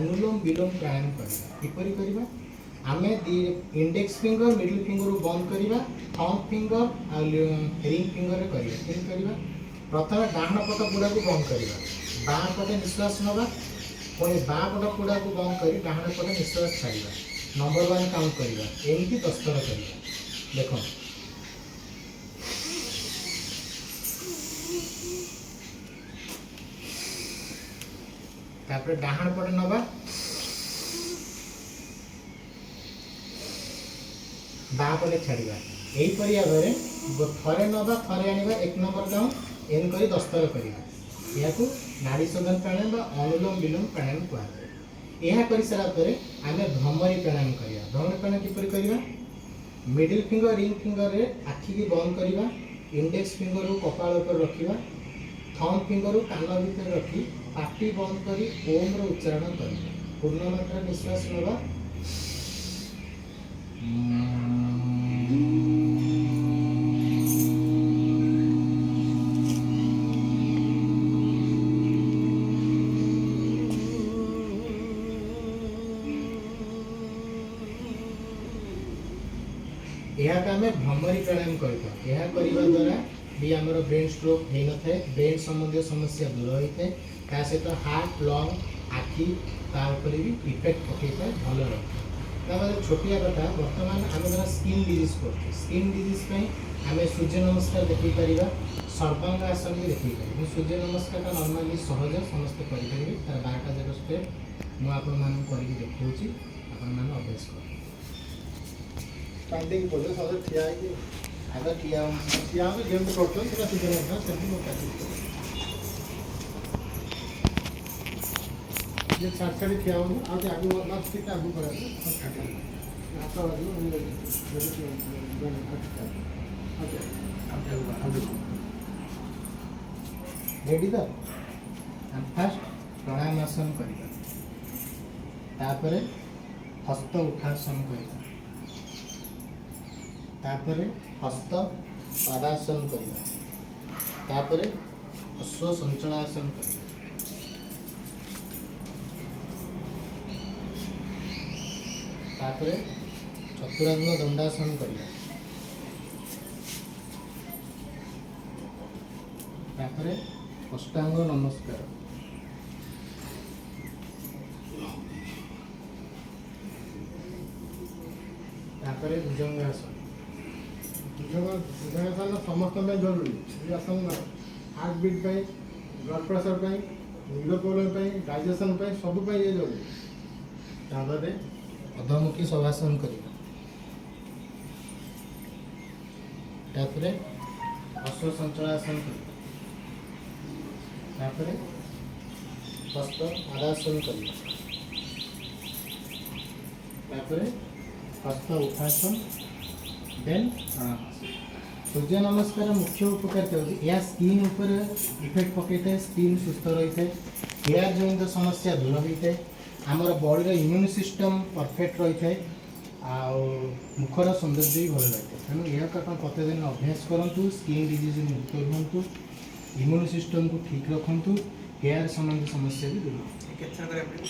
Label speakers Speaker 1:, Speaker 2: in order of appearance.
Speaker 1: अनुलोम विलोम प्राणायाम करवा किपरि करवा आमे इंडेक्स फिंगर मिडिल फिंगर को बंद करवा थंब फिंगर आ रिंग फिंगर रे करवा केन करवा प्रथम डाहाण पट पुड़ा को बंद करवा बाम पटे निश्वास नवा पुणी बाम पट पुड़ा को बंद कर डाहाण पटे निश्वास छाड़वा नंबर 1 काउंट करवा एमती 10 थर करवा देखो तापर डाहाण पटे नवा बाँ पटे छाड़वा यही भाव में थरे नवा थरे आने 1 नंबर काउंट एन कर 10 थर करवा या नाड़ी शोधन प्राणायाम अनुलोम विलोम प्राणायाम कहुए यह कर सारापर आम भ्रमरी प्राणायाम करवा भ्रमरी प्राणायाम किपर करवा मिडिल फिंगर रिंग फिंगर रे आखि की बंद करवा इंडेक्स फिंगर को कपाल पर रखा थंब फिंगर को कान भीतर रखी पाटी बंद करी ओम रो उच्चारण करवा पूर्ण मात्रा निश्वास नवा यह भ्रमरी प्राणायाम करवा द्वारा भी आम ब्रेन स्ट्रोक हो न था ब्रेन संबंधी समस्या दूर होता है ता सहित हार्ट लंग आखि भी इफेक्ट पकई था भल रहा छोटिया कथा बर्तमान आम जरा स्किन डिजीज कर स्किन डिजीज आम सूर्य नमस्कार देखी पार सर्वांग आसन भी देखी पार सूर्य नमस्कार नॉर्मली सहज समस्त करेंगे तार 12टा जाक स्टेप मुझे देखी आपण मैंने अभ्यास कर स्टैंडिंग पोज सब ठिया है आगे ठिया में जेम करतो सेटा सूर्य नमस्कार सेमती mo प्रैक्टिस ये छाड़ी ठिया हो आगे आगे लास्ट के आगे करा हाथ बाजू रेडी तो फर्स्ट प्राणायाम आसन करिया तापरे हस्त उठासन करिया तापरे हस्त पादासन करिया तापरे अश्व संचलासन करिया तापरे चतुरंग दंडासन करिया तापरे अष्टांग नमस्कार तापरे भुजंगासन भुजंगासन समस्त जरूरी आसन हार्ट बीट ब्लड प्रेशर नील प्रोब्लेम डाइजेशन सब ये जरूरी तापर अधमुखी शवासन करिया तापर अश्व संचलासन करिया तापर हस्त आदासन करिया तापर हस्त उठासन देन सूर्य नमस्कार मुख्य उपकारिता यह स्किन ऊपर इफेक्ट पकई था स्किन सुस्थ रही है हेयर जनित समस्या दूर होता है आमर बॉडी इम्यून सिस्टम परफेक्ट रही है मुखर सौंदर्य भी भल लगे तेणु यह प्रतिदिन अभ्यास करूँ स्किन डिजीज मुक्त रुहतु इम्यून सिस्टम को ठीक रखु हेयर संबंधी समस्या भी दूर